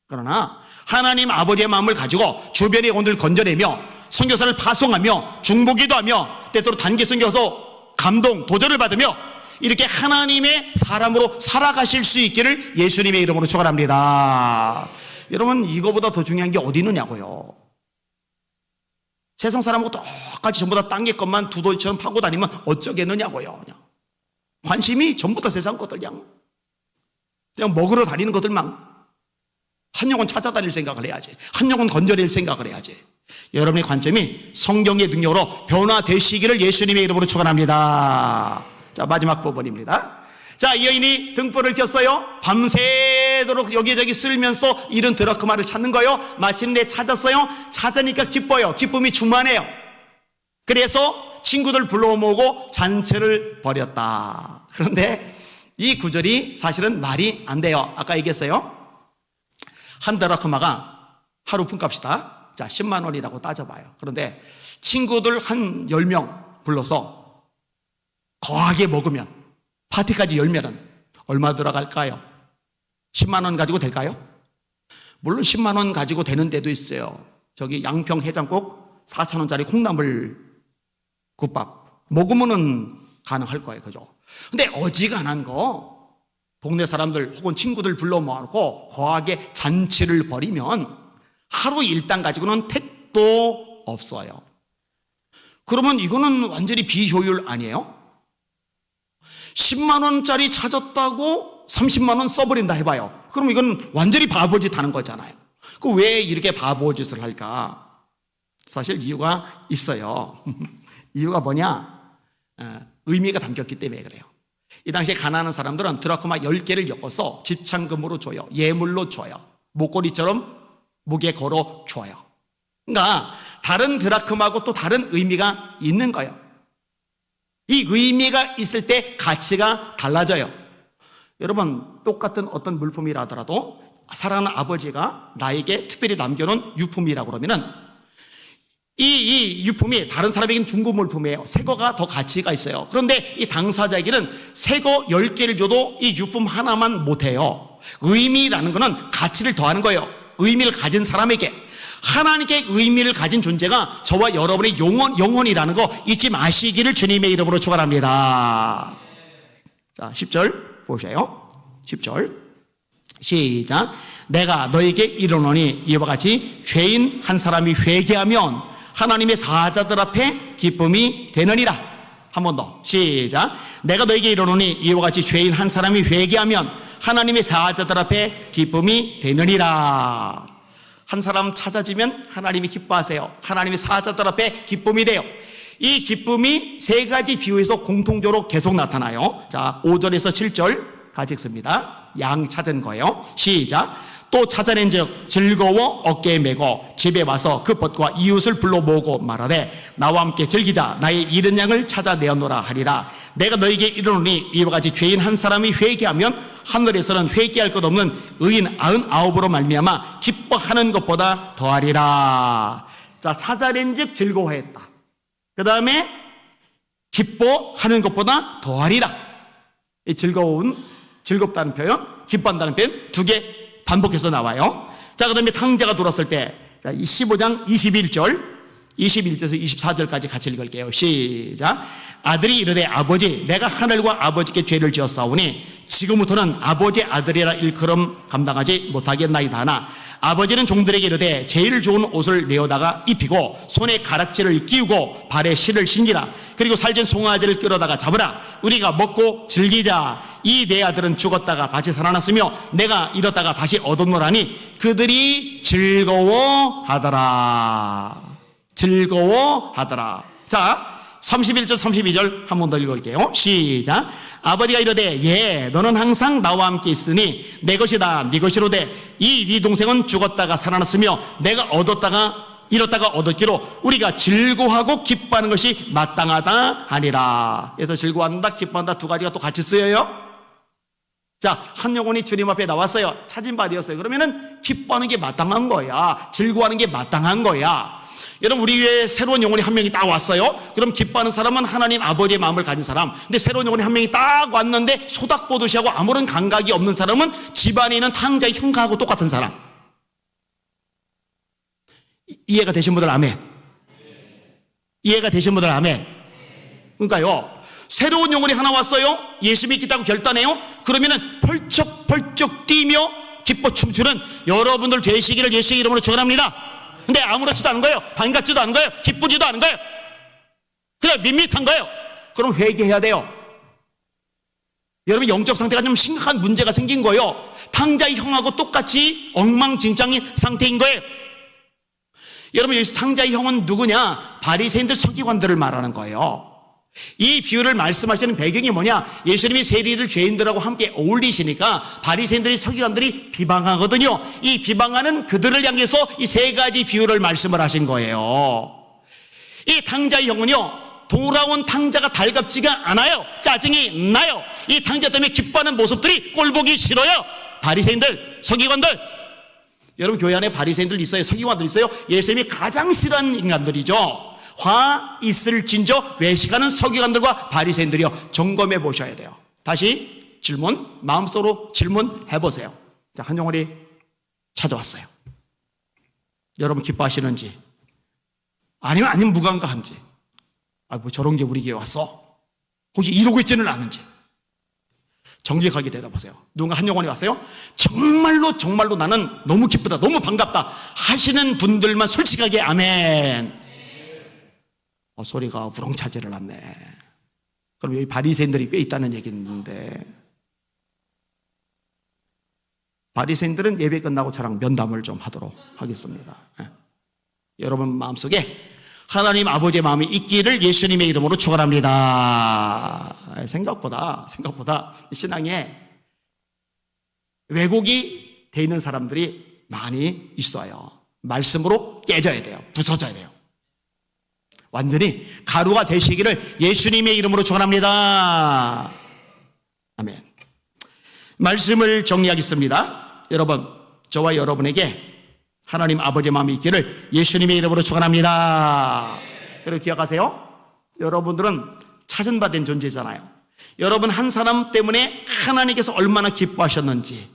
그러나 하나님 아버지의 마음을 가지고 주변의 영혼들을 건져내며 선교사를 파송하며 중보기도 하며 때때로 단기 선교서 감동 도전을 받으며 이렇게 하나님의 사람으로 살아가실 수 있기를 예수님의 이름으로 축원합니다. 여러분, 이거보다 더 중요한 게 어디 있느냐고요. 세상 사람하고 똑같이 전부 다 땅의 것만 두더지처럼 파고 다니면 어쩌겠느냐고요. 그냥 관심이 전부 다 세상 것들, 그냥 먹으러 다니는 것들만. 한 영혼 찾아다닐 생각을 해야지. 한 영혼 건져낼 생각을 해야지. 여러분의 관점이 성경의 능력으로 변화되시기를 예수님의 이름으로 축원합니다. 자, 마지막 부분입니다. 자, 이 여인이 등불을 켰어요. 밤새도록 여기저기 쓸면서 이런 드라크마를 찾는 거예요. 마침내 찾았어요. 찾으니까 기뻐요. 기쁨이 충만해요. 그래서 친구들 불러 모으고 잔치를 벌였다. 그런데 이 구절이 사실은 말이 안 돼요. 아까 얘기했어요. 한 드라크마가 하루 품값이다. 자, 10만 원이라고 따져봐요. 그런데 친구들 한 10명 불러서 거하게 먹으면, 파티까지 열면은 얼마 들어갈까요? 10만 원 가지고 될까요? 물론 10만 원 가지고 되는 데도 있어요. 저기 양평 해장국 4천 원짜리 콩나물 국밥 먹으면은 가능할 거예요. 그죠? 근데 어지간한 거 동네 사람들 혹은 친구들 불러 모아놓고 거하게 잔치를 벌이면 하루 일당 가지고는 택도 없어요. 그러면 이거는 완전히 비효율 아니에요? 10만 원짜리 찾았다고 30만 원 써버린다 해봐요. 그럼 이건 완전히 바보짓 하는 거잖아요. 그 왜 이렇게 바보짓을 할까? 사실 이유가 있어요. 이유가 뭐냐? 의미가 담겼기 때문에 그래요. 이 당시에 가난한 사람들은 드라크마 10개를 엮어서 집창금으로 줘요. 예물로 줘요. 목걸이처럼 목에 걸어 줘요. 그러니까 다른 드라크마하고 또 다른 의미가 있는 거예요. 이 의미가 있을 때 가치가 달라져요. 여러분, 똑같은 어떤 물품이라더라도 사랑하는 아버지가 나에게 특별히 남겨놓은 유품이라고 그러면은 이 유품이 다른 사람에게는 중고 물품이에요. 새 거가 더 가치가 있어요. 그런데 이 당사자에게는 새 거 10개를 줘도 이 유품 하나만 못해요. 의미라는 거는 가치를 더하는 거예요. 의미를 가진 사람에게. 하나님께 의미를 가진 존재가 저와 여러분의 영혼이라는 거 잊지 마시기를 주님의 이름으로 축원합니다. 자, 10절 보세요. 10절 시작. 내가 너에게 이르노니 이와 같이 죄인 한 사람이 회개하면 하나님의 사자들 앞에 기쁨이 되느니라. 한 번 더 시작. 내가 너에게 이르노니 이와 같이 죄인 한 사람이 회개하면 하나님의 사자들 앞에 기쁨이 되느니라. 한 사람 찾아지면 하나님이 기뻐하세요. 하나님의 사자들 앞에 기쁨이 돼요. 이 기쁨이 세 가지 비유에서 공통적으로 계속 나타나요. 자, 5절에서 7절 같이 읽습니다. 양 찾은 거예요. 시작. 또 찾아낸 즉 즐거워 어깨에 메고 집에 와서 그 벗과 이웃을 불러 모으고 말하되 나와 함께 즐기자. 나의 잃은 양을 찾아내었노라 하리라. 내가 너에게 이르노니 이와 같이 죄인 한 사람이 회개하면 하늘에서는 회개할 것 없는 의인 99으로 말미암아 기뻐하는 것보다 더하리라. 자, 찾아낸 즉 즐거워했다. 그 다음에 기뻐하는 것보다 더하리라. 이 즐겁다는 표현, 기뻐한다는 표현 두 개 반복해서 나와요. 자, 그 다음에 탕자가 돌았을 때, 자, 15장 21절에서 24절까지 같이 읽을게요. 시작. 아들이 이르되 아버지, 내가 하늘과 아버지께 죄를 지었사오니 지금부터는 아버지의 아들이라 일컬음 감당하지 못하겠나이다 하나 아버지는 종들에게 이르되 제일 좋은 옷을 내어다가 입히고 손에 가락지를 끼우고 발에 실을 신기라. 그리고 살찐 송아지를 끌어다가 잡으라. 우리가 먹고 즐기자. 이 내 아들은 죽었다가 다시 살아났으며 내가 잃었다가 다시 얻었노라니 그들이 즐거워하더라. 즐거워하더라. 자, 31절 32절 한 번 더 읽을게요. 시작. 아버지가 이르되 예 너는 항상 나와 함께 있으니 내 것이다 네 것이로되 이 네 동생은 죽었다가 살아났으며 내가 잃었다가 얻었기로 우리가 즐거워하고 기뻐하는 것이 마땅하다 하니라. 그래서 즐거워한다 기뻐한다 두 가지가 또 같이 쓰여요. 자, 한 영혼이 주님 앞에 나왔어요. 찾은 바 되었어요. 그러면은 기뻐하는 게 마땅한 거야. 즐거워하는 게 마땅한 거야. 여러분, 우리 위에 새로운 영혼이 한 명이 딱 왔어요. 그럼 기뻐하는 사람은 하나님 아버지의 마음을 가진 사람. 근데 새로운 영혼이 한 명이 딱 왔는데 소닥보듯이 하고 아무런 감각이 없는 사람은 집안에 있는 탕자의 형과하고 똑같은 사람. 이해가 되신 분들 아멘. 이해가 되신 분들 아멘. 그러니까요, 새로운 영혼이 하나 왔어요. 예수 믿겠다고 결단해요. 그러면은 펄쩍펄쩍 뛰며 기뻐 춤추는 여러분들 되시기를 예수의 이름으로 축원합니다. 근데 아무렇지도 않은 거예요. 반갑지도 않은 거예요. 기쁘지도 않은 거예요. 그냥 밋밋한 거예요. 그럼 회개해야 돼요. 여러분, 영적 상태가 좀 심각한 문제가 생긴 거예요. 탕자의 형하고 똑같이 엉망진창인 상태인 거예요. 여러분, 여기서 탕자의 형은 누구냐? 바리새인들 서기관들을 말하는 거예요. 이 비유를 말씀하시는 배경이 뭐냐? 예수님이 세리를 죄인들하고 함께 어울리시니까 바리새인들이 서기관들이 비방하거든요. 이 비방하는 그들을 향해서 이 세 가지 비유를 말씀을 하신 거예요. 이 탕자의 형은요, 돌아온 탕자가 달갑지가 않아요. 짜증이 나요. 이 탕자 때문에 기뻐하는 모습들이 꼴보기 싫어요. 바리새인들, 서기관들. 여러분, 교회 안에 바리새인들 있어요. 서기관들 있어요. 예수님이 가장 싫어하는 인간들이죠. 화 있을진저 외식하는 서기관들과 바리새인들이요, 점검해 보셔야 돼요. 다시 질문, 마음속으로 질문해 보세요. 자, 한 영혼이 찾아왔어요. 여러분 기뻐하시는지, 아니면 무감각한지, 뭐 저런 게 우리 교회 왔어? 혹시 이러고 있지는 않은지 정직하게 대답하세요. 누군가 한 영혼이 왔어요. 정말로 나는 너무 기쁘다, 너무 반갑다 하시는 분들만 솔직하게 아멘. 소리가 우렁차지를 않네. 그럼 여기 바리새인들이 꽤 있다는 얘기인데, 바리새인들은 예배 끝나고 저랑 면담을 좀 하도록 하겠습니다. 여러분 마음속에 하나님 아버지의 마음이 있기를 예수님의 이름으로 축원합니다. 생각보다 신앙에 왜곡이 돼 있는 사람들이 많이 있어요. 말씀으로 깨져야 돼요. 부서져야 돼요. 완전히 가루가 되시기를 예수님의 이름으로 축원합니다. 아멘. 말씀을 정리하겠습니다. 여러분, 저와 여러분에게 하나님 아버지의 마음이 있기를 예수님의 이름으로 축원합니다. 그리고 기억하세요. 여러분들은 찾은받은 존재잖아요. 여러분 한 사람 때문에 하나님께서 얼마나 기뻐하셨는지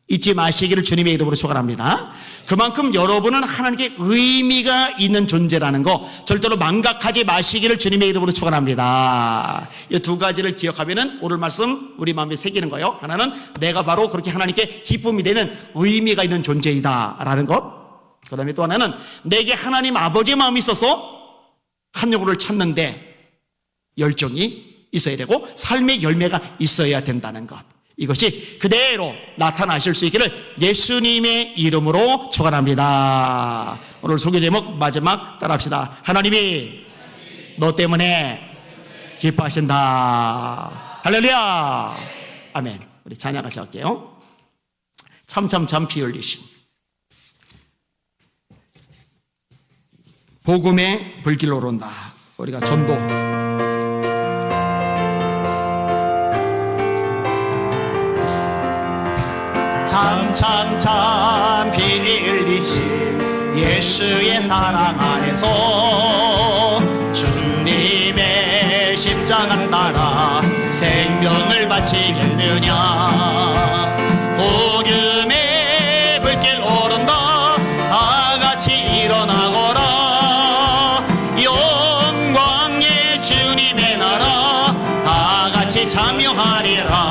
잊지 마시기를 주님의 이름으로 축원합니다. 그만큼 여러분은 하나님께 의미가 있는 존재라는 거 절대로 망각하지 마시기를 주님의 이름으로 축원합니다. 이 두 가지를 기억하면은 오늘 말씀 우리 마음에 새기는 거예요. 하나는 내가 바로 그렇게 하나님께 기쁨이 되는 의미가 있는 존재이다라는 것. 그다음에 또 하나는 내게 하나님 아버지의 마음이 있어서 한 영혼을 찾는데 열정이 있어야 되고 삶의 열매가 있어야 된다는 것. 이것이 그대로 나타나실 수 있기를 예수님의 이름으로 축원합니다. 오늘 소개 제목 마지막 따라합시다. 하나님이 너 때문에 기뻐하신다. 할렐루야. 아멘. 우리 찬양 같이 할게요. 참참참 피 흘리신 복음의 불길로 오른다. 우리가 전도 참참참 피 흘리신 예수의 사랑 안에서 주님의 십자가 따라 생명을 바치겠느냐. 복음의 불길 오른다. 다같이 일어나거라. 영광의 주님의 나라 다같이 참여하리라.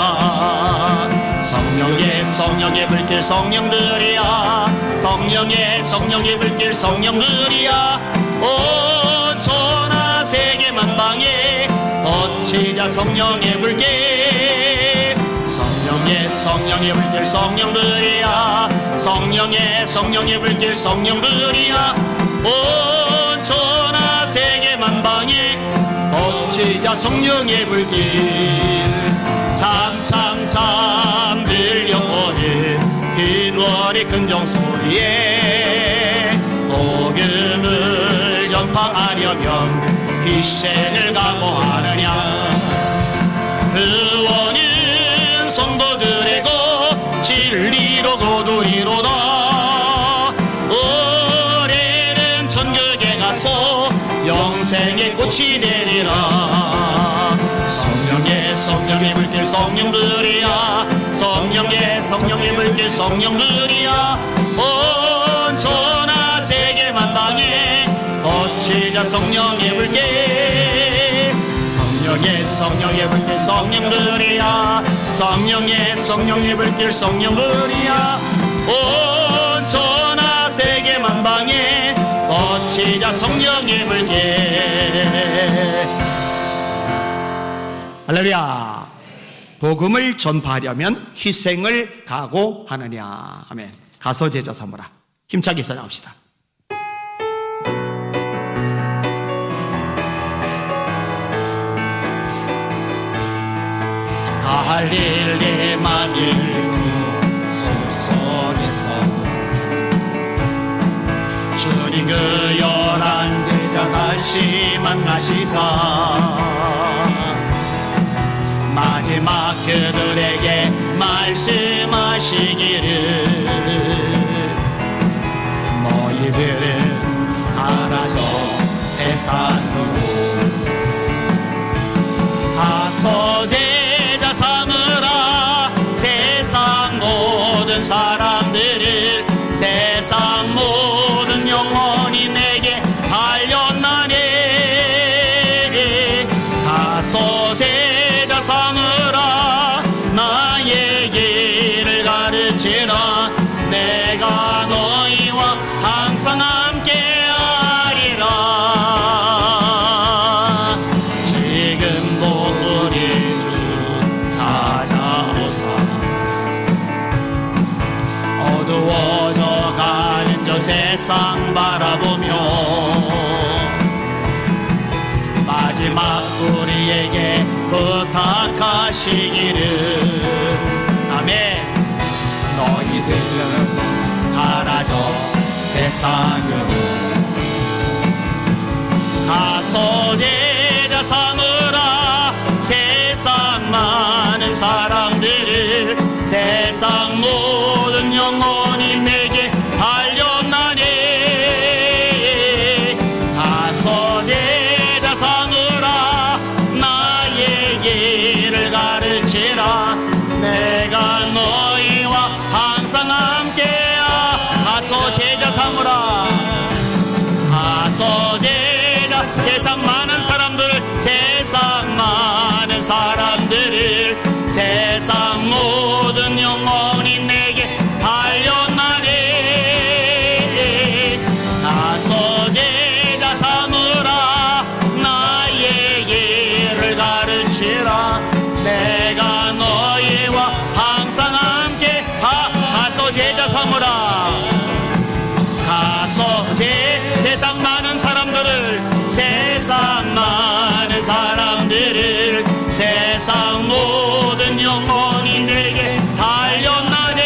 성령의 불길 성령들이야. 성령의 불길 성령들이야. 온 천하 세계 만방에 뻗치자 성령의 불길. 성령의 불길 성령들이야. 성령의 불길 성령들이야. 온 천하 세계 만방에 뻗치자 성령의 불길. 참참참 들려오는 빈월의 근정소리에 복음을 전파하려면 희생을 각오하느냐. 구원은 성도들에게 진리로 거두리로다. 올해는 천국에 가서 꽃이 되리라. 성령의 성령의 물길 성령들이야. 성령의 물길 성령들이야. 온 천하 세계 만방에 거치자 성령의 물길. 성령의 물길 성령들이야. 성령의 물길 성령들이야. 온 천하 세계 만방에 거치자 성령의 물길. 할렐루야. 복음을 전파하려면 희생을 각오하느냐. 아멘. 가서 제자 삼으라. 힘차게 사랑합시다. 갈릴리 만일구 숲속에서 주님 그 11 제자 다시 만나시사 마지막 그들에게 말씀하시기를 너희들은 가라져 세상으로 가서 제자 삼으라. 세상 모든 사람들을 세상 모든 영혼이 내게 달렸나니 가서 제자 삼으라. 나의 길을 가르치라. 내가 너희와 항상 함께하리라. 지금도 우리 주 찾아오사 어두워져 가는 저 세상 바라보며 마지막 우리에게 부탁하시기를 아멘. 너희들은 가라져 세상으로 가서 제자 삼으라. 세상 많은 사람들을 세상 모든 영혼이 내게 달렸나니 가서 제자 삼으라. 나의 길을 가르치라. 내가 너희와 항상 함께야. 가서 제자 삼으라. 가서 제자 세상 많은 사람들을 세상 많은 사람들을 세상 모든 영혼이 내게 달렸나니 가서 제자 삼으라. 나의 길을 가르치라. 내가 너희와 항상 함께 가서 제자 삼으라. 가서 세상 많은 사람들을 세상 많은 사람들을 세상 모든 영혼이 내게 달렸나니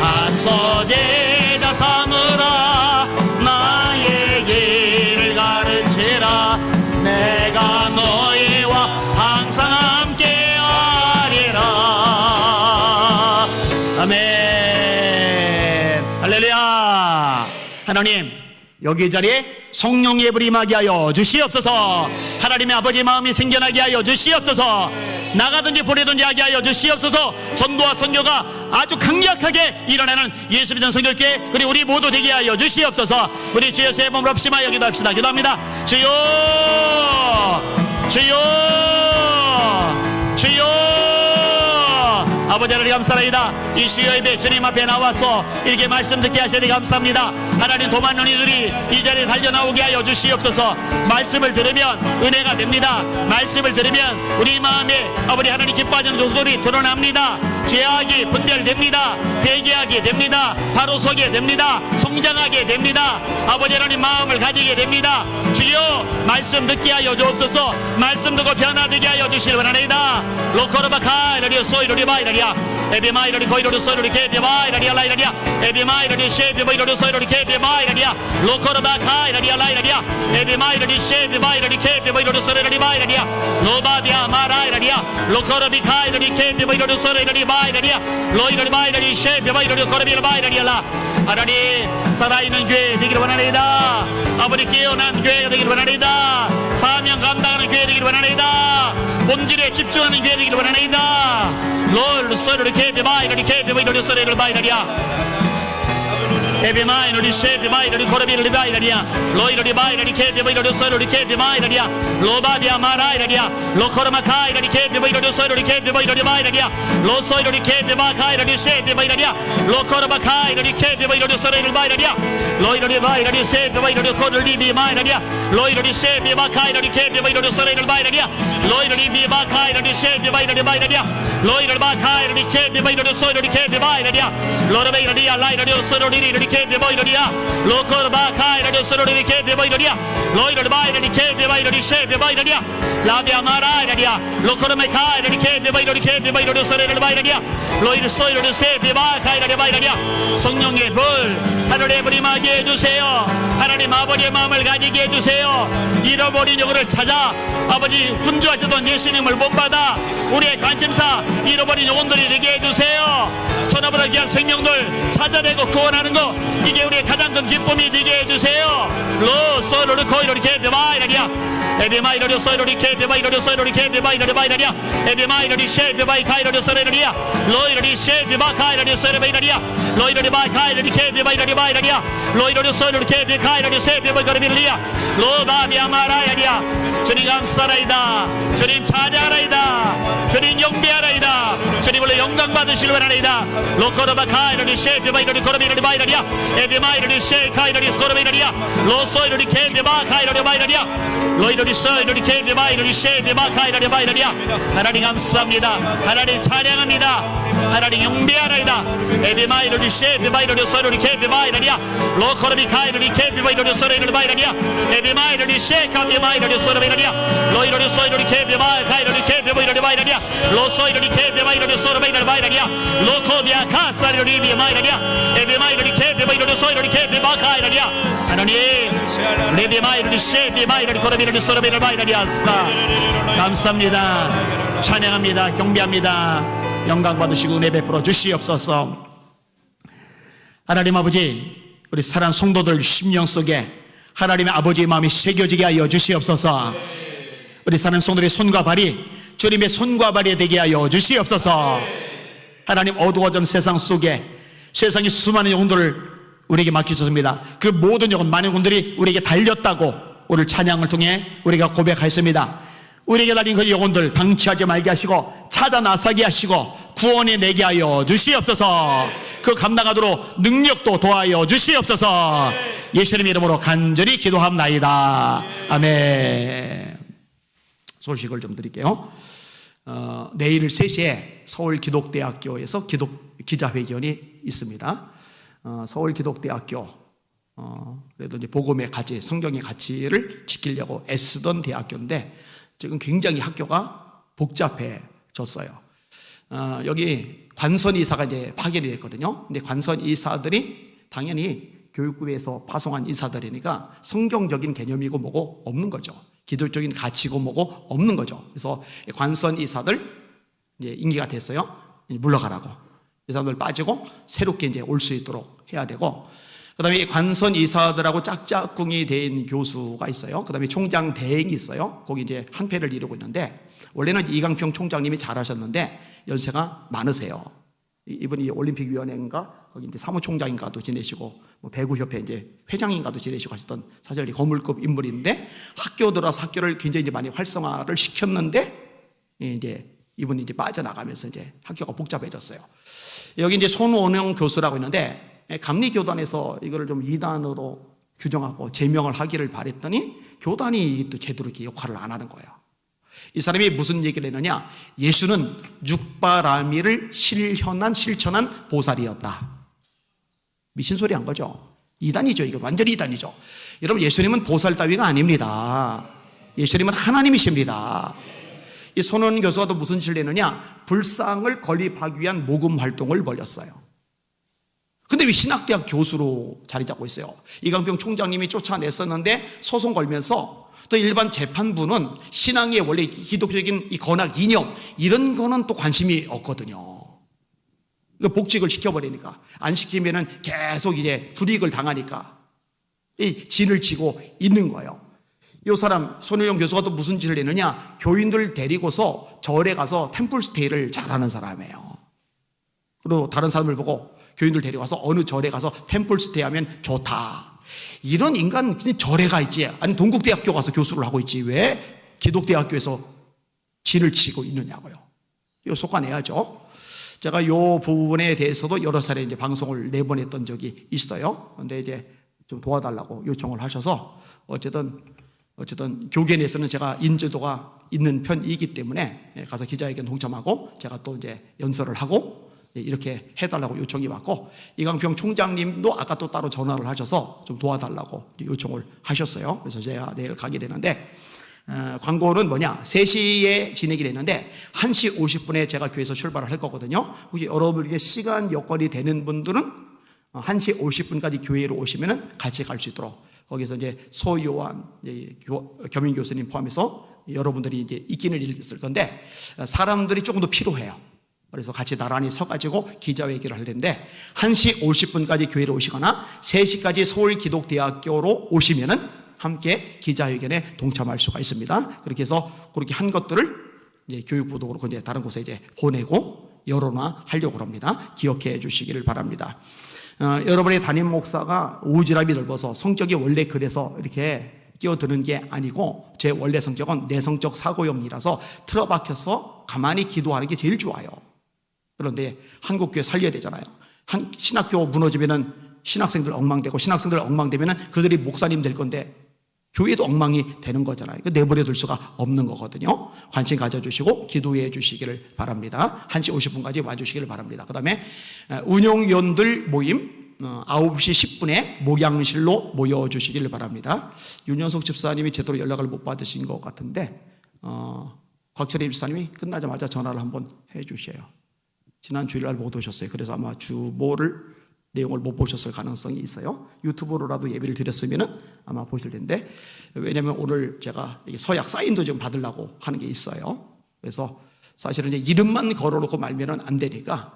가서 제자 삼으라. 나의 길을 가르치라. 내가 너희와 항상 함께하리라. 아멘. 할렐루야. 하나님, 여기 자리에 성령의 불이 임하게 하여 주시옵소서. 하나님의 아버지 마음이 생겨나게 하여 주시옵소서. 나가든지 보내든지 하게 하여 주시옵소서. 전도와 선교가 아주 강력하게 일어나는 예수 믿는 성결교회 우리 모두 되게 하여 주시옵소서. 우리 주여 세 몸을 없이마 기도합시다. 기도합니다. 주여 주여 주여. 아버지 하나님 감사합니다. 이 주여 예배 주님 앞에 나와서 이렇게 말씀 듣게 하시니 감사합니다. 하나님 도만 논의들이 이 자리에 달려나오게 하여 주시옵소서. 말씀을 들으면 은혜가 됩니다. 말씀을 들으면 우리 마음에 아버지 하나님 기뻐하는 요소들이 드러납니다. 죄악이 분별됩니다. 회개하게 됩니다. 바로 서게 됩니다. 성장하게 됩니다. 아버지 하나님 마음을 가지게 됩니다. 주여 말씀 듣게 하여 주옵소서. 말씀 듣고 변화되게 하여 주시기 바랍니다. 로코르바카 이러리오 소이로리바 이러리아 에비마이러리 거이러리 소이러리 케비마이러리 알라이러리야 에비마이러리 쉐비마이러리 소이러리 케비마이러리야 로코르바카이러리 알라이러리야 에비마이러리 쉐비마이러리 케비마이러리 소이러리 마이러리야 로바비아 마라이러리야 로코르비카이러리 케비마이러리 소이러리 마이러리야 로이러리 마이러리 쉐비마이러리 코르비르 마이러리야라 하나님 살아있는 교회 되기를 원하나이다. 아버지 깨어난 교회가 되기를 원하나이다. 사명 감당하는 교회 되기를 원하나이다. 본질에 집중하는 교회 되기를 원하나이다. 롤 소리를 케비마이러리 케비마이러리 소리를 마이러리야 에비마이러리 쉐비마이러리 코르비르 마이러리야 로이러리 마이러리 케비마이러리 소리를 케비마이러리야 로바비아 마라이러리야 로코르마카이러리 케비마이러리 소리를 케비마이러리 마이러리야 로소이러리 케비마카이러리 쉐비마이러리야 로코르마카이러리 케비마이러리 소리를 마이러리야 로이러리 마이러리 쉐비마이러리 코르리비 마이러리야 로이러리 쉐비마카이러리 케비마이러리 소리를 마이러리야 로이러리 비마카이러리 쉐비마이러리 마이러리야 로이러리 마카이러리 케비마이러리 소리를 케비마이러리야 로르베이러리야 라이러리 소리를 케비마이러리야 로코르마카이러리 소리를 케비마이러리야 로이러리 마이러리 케비마이러리 쉐비마이러리야 라비아 마라이러리야 로코르마카이러리 케비마이러리 케비마이러리 소리를 마이러리야 로이르 소이러리 쉐비마카이러리 마이러리야 성령의 불 하늘의 불이 임하게 해주세요. 하나님 아버지의 마음을 가지게 해주세요. 잃어버린 영혼을 찾아 아버지 분주하시던 예수님을 본받아 우리의 관심사 잃어버린 영혼들이 되게 해주세요. 천하보다 귀한 생명들 찾아내고 구원하는 거 이게 우리의 가장 큰 기쁨이 되게 해주세요. 로 소이로리 코이로리 케비마이러리야 에비마이러리 소이로리 케비마이러리 소이로리 케비마이러리 마이러리야 에비마이러리 쉐비마이카이러리 소이로리야 로이로리 쉐비마카이러리 소이로리야 로이로리 마카이러리 케비마이러리 마이러리야 로이로리 소이로리 케비카이러리 쉐비마이러리야 로바비아 마라야리야 주님 감사하나이다. 주님 찬양하나이다. 주님 영비하나이다. 주님을 영광 받으시길 원하나이다. 로코르바카이러리 쉐비마이러리 코르비러리 마이러리야 에비마이러리 쉐카이러리 소르비러리야 로소이러리 케비마카이러리 마이러리야 로이러리 소이러리 케비마이러리 쉐비마카이러리 마이러리야 하나님 감사합니다. 하나님 찬양합니다. 하나님 영비하나이다. 에비마이러리 쉐비마이러리 소이러리 케비마이러리야 로코르비카이러리 케비마이러리 소이러리 마이러리야 에비마이러리 쉐카비마이러리 소르비러리야 로이러리 소이러리 케비마카이러리 케비마이러리 마이러리야 로소이러리 케비마이러리 소르비러리 마이러리야 로코비아 카사리러리 비마이러리야 에비마이러리 케비마이러리 소이러리 케비마카이러리야 하나님 레비마이러리 쉐비마이러리 코르비러리 소르비러리 마이러리야 감사합니다. 찬양합니다. 경배합니다. 영광 받으시고 은혜 베풀어 주시옵소서. 하나님 아버지 우리 사랑하는 성도들 심령 속에 하나님의 아버지의 마음이 새겨지게 하여 주시옵소서. 우리 사랑하는 성도들의 손과 발이 주님의 손과 발이 되게 하여 주시옵소서. 하나님 어두워진 세상 속에 세상의 수많은 영혼들을 우리에게 맡기셨습니다. 그 모든 영혼 많은 영혼들이 우리에게 달렸다고 오늘 찬양을 통해 우리가 고백하였습니다. 우리에게 달린 그 영혼들 방치하지 말게 하시고 찾아 나서게 하시고 구원해 내게 하여 주시옵소서. 그 감당하도록 능력도 도하여 주시옵소서. 예수님의 이름으로 간절히 기도합나이다. 아멘. 소식을 좀 드릴게요. 내일 3시에 서울기독대학교에서 기자회견이 있습니다. 서울기독대학교 그래도 이제 복음의 가치, 성경의 가치를 지키려고 애쓰던 대학교인데 지금 굉장히 학교가 복잡해졌어요. 여기 관선 이사가 이제 파견이 됐거든요. 근데 관선 이사들이 당연히 교육부에서 파송한 이사들이니까 성경적인 개념이고 뭐고 없는 거죠. 기독적인 가치고 뭐고 없는 거죠. 그래서 관선 이사들 이제 임기가 됐어요. 물러가라고. 이 사람들 빠지고 새롭게 이제 올 수 있도록 해야 되고, 그 다음에 관선 이사들하고 짝짝꿍이 된 교수가 있어요. 그 다음에 총장 대행이 있어요. 거기 이제 한패를 이루고 있는데, 원래는 이강평 총장님이 잘하셨는데 연세가 많으세요. 이분이 올림픽위원회인가 거기 이제 사무총장인가도 지내시고 뭐 배구협회 이제 회장인가도 지내시고 하셨던 사실 거물급 인물인데, 학교 들어서 학교를 굉장히 이제 많이 활성화를 시켰는데 이제 이분이 이제 빠져나가면서 이제 학교가 복잡해졌어요. 여기 이제 손원영 교수라고 있는데, 감리교단에서 이거를 좀 이단으로 규정하고 제명을 하기를 바랬더니 교단이 또 제대로 이렇게 역할을 안 하는 거예요. 이 사람이 무슨 얘기를 했느냐? 예수는 육바라밀을 실천한 보살이었다. 미친 소리 한 거죠. 이단이죠. 이거 완전히 이단이죠. 여러분, 예수님은 보살 따위가 아닙니다. 예수님은 하나님이십니다. 이 손원훈 교수가 또 무슨 짓을 했느냐, 불상을 건립하기 위한 모금 활동을 벌였어요. 근데 왜 신학대학 교수로 자리 잡고 있어요? 이강평 총장님이 쫓아냈었는데 소송 걸면서 또 일반 재판부는 신앙의 원래 기독교적인 이 건학 이념 이런 거는 또 관심이 없거든요. 복직을 시켜버리니까, 안 시키면은 계속 이제 불이익을 당하니까 이 진을 치고 있는 거예요. 이 사람 손일용 교수가 또 무슨 짓을 했느냐, 교인들 데리고서 절에 가서 템플스테이를 잘하는 사람이에요. 그리고 다른 사람을 보고 교인들 데려가서 어느 절에 가서 템플스테이 하면 좋다. 이런 인간 그냥 절에 가 있지, 아니 동국대학교 가서 교수를 하고 있지 왜 기독대학교에서 진을 치고 있느냐고요. 이거 속아내야죠. 제가 이 부분에 대해서도 여러 차례 이제 방송을 내보냈던 적이 있어요. 근데 이제 좀 도와달라고 요청을 하셔서 어쨌든 교계 내에서는 제가 인지도가 있는 편이기 때문에 가서 기자회견 동참하고 제가 또 이제 연설을 하고 이렇게 해달라고 요청이 왔고, 이강평 총장님도 아까 또 따로 전화를 하셔서 좀 도와달라고 요청을 하셨어요. 그래서 제가 내일 가게 되는데, 광고는 뭐냐, 3시에 진행이 됐는데 1시 50분에 제가 교회에서 출발을 할 거거든요. 혹시 여러분에게 시간 여건이 되는 분들은 1시 50분까지 교회로 오시면 같이 갈 수 있도록, 거기서 이제 소요한 겸임 교수님 포함해서 여러분들이 이제 있기는 있을 건데 사람들이 조금 더 필요해요. 그래서 같이 나란히 서가지고 기자회견을 할 텐데 1시 50분까지 교회로 오시거나 3시까지 서울기독대학교로 오시면은 함께 기자회견에 동참할 수가 있습니다. 그렇게 해서 그렇게 한 것들을 이제 교육부도 그렇고 이제 다른 곳에 이제 보내고 여론화하려고 합니다. 기억해 주시기를 바랍니다. 여러분의 담임 목사가 오지랖이 넓어서 성격이 원래 그래서 이렇게 끼어드는 게 아니고, 제 원래 성격은 내성적 사고형이라서 틀어박혀서 가만히 기도하는 게 제일 좋아요. 그런데 한국교회 살려야 되잖아요. 한 신학교 무너지면은 신학생들 엉망되고, 신학생들 엉망되면은 그들이 목사님 될 건데 교회도 엉망이 되는 거잖아요. 내버려 둘 수가 없는 거거든요. 관심 가져주시고 기도해 주시기를 바랍니다. 1시 50분까지 와주시기를 바랍니다. 그 다음에 운영위원들 모임 9시 10분에 목양실로 모여주시기를 바랍니다. 윤현석 집사님이 제대로 연락을 못 받으신 것 같은데 곽철희 집사님이 끝나자마자 전화를 한번 해 주셔요. 지난 주일날 못 오셨어요. 그래서 아마 주보를 내용을 못 보셨을 가능성이 있어요. 유튜브로라도 예배를 드렸으면 아마 보실 텐데, 왜냐하면 오늘 제가 서약 사인도 좀 받으려고 하는 게 있어요. 그래서 사실은 이제 이름만 걸어놓고 말면은 안 되니까,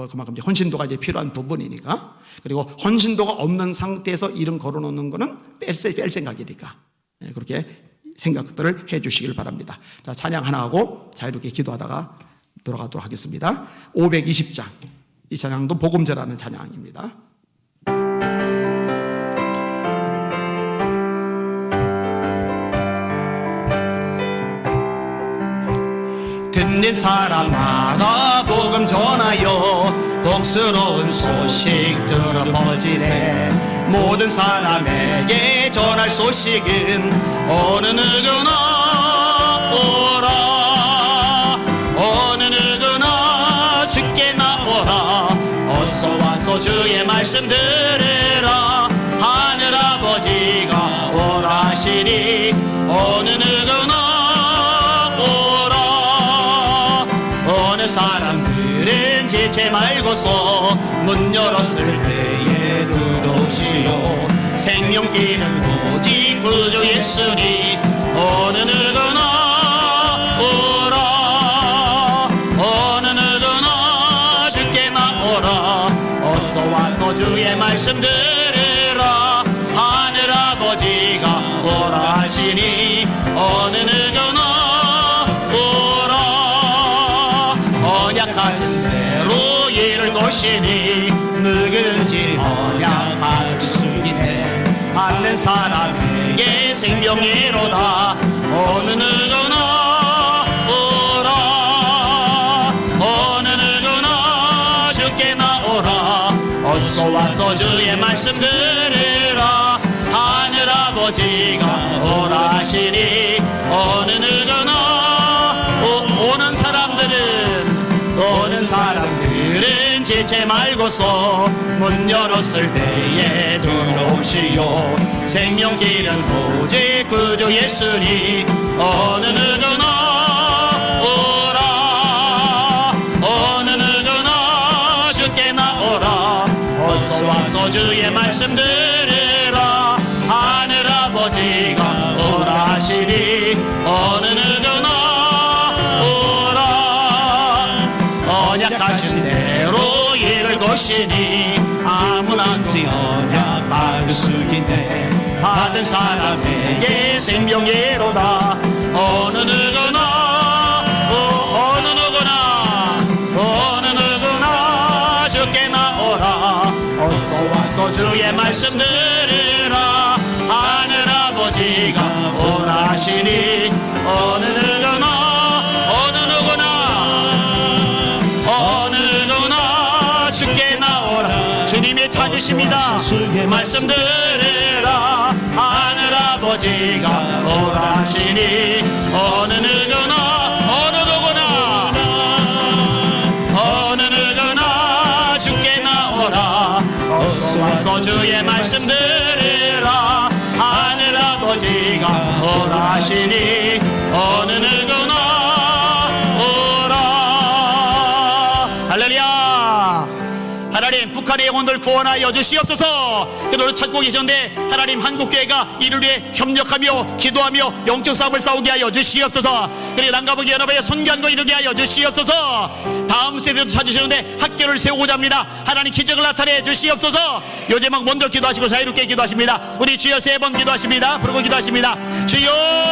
그만큼 이제 헌신도가 이제 필요한 부분이니까, 그리고 헌신도가 없는 상태에서 이름 걸어놓는 거는 뺄 생각이니까 그렇게 생각들을 해 주시길 바랍니다. 자, 찬양 하나 하고 자유롭게 기도하다가 돌아가도록 하겠습니다. 520장. 이 찬양도 복음제라는 찬양입니다. 듣는 사람마다 복음 전하여 복스러운 소식 들어 퍼지세. 모든 사람에게 전할 소식은 어느 누구나 오라. 어느 누구나 주께 나오라. 어서 와서 주의 말씀 들으라. 하늘아버지가 오라 하시니 어느 누구나 오라. 어느 사람들은 지체 말고서 문 열었을 때에 들어오시오. 생명길은 오직 구주 예수니 어느 누구나 어서 와서 주의 말씀 들으라. 하늘아버지가 오라 하시니 어느 누구나 오라. 언약하신 대로 이룰 것이니 누구든지 언약 받을 수 있네. 받는 사람에게 생명이로다. 어느 누구나 어서 와서 주의 말씀 들으라. 하늘아버지가 오라 하시니 어느 누구나 오는 사람들은 지체 말고서 문 열었을 때에 들어오시오. 생명길은 오직 구주 예수니 어느 누구나 주의 말씀 들으라 하늘아버지가 오라 하시니 어느 누구나 오라 언약하신 대로 이룰 것이니 아무나지 언약 받을 수 있네. 받은 사람에게 생명이로다 어느 누구나 어느 누구나 주께 나오라 어서 와서 주의 말씀 들으라 하늘아버지가 오라 하시니 어느 누구나 주께 나오라 주님의 찾으십니다 말씀 들으라 하늘아버지가 오라 하시니 어느 누구나 주께 나오라 어서 와서 주의 말씀 들으라 하늘아버지가 오라 하시니 어느 누구나 오라 할렐루야 하나님 북한의 영혼들 구원하여 주시옵소서. 그들을 찾고 계셨는데 하나님 한국교회가 이를 위해 협력하며 기도하며 영적 싸움을 싸우게 하여 주시옵소서. 그리고 난가보기 연합에 선교한 거 이루게 하여 주시옵소서. 다음 세대도 찾으시는데 학교를 세우고자 합니다. 하나님 기적을 나타내 주시옵소서. 요제막 먼저 기도하시고 자유롭게 기도하십니다. 우리 주여 3번 기도하십니다. 부르고 기도하십니다. 주여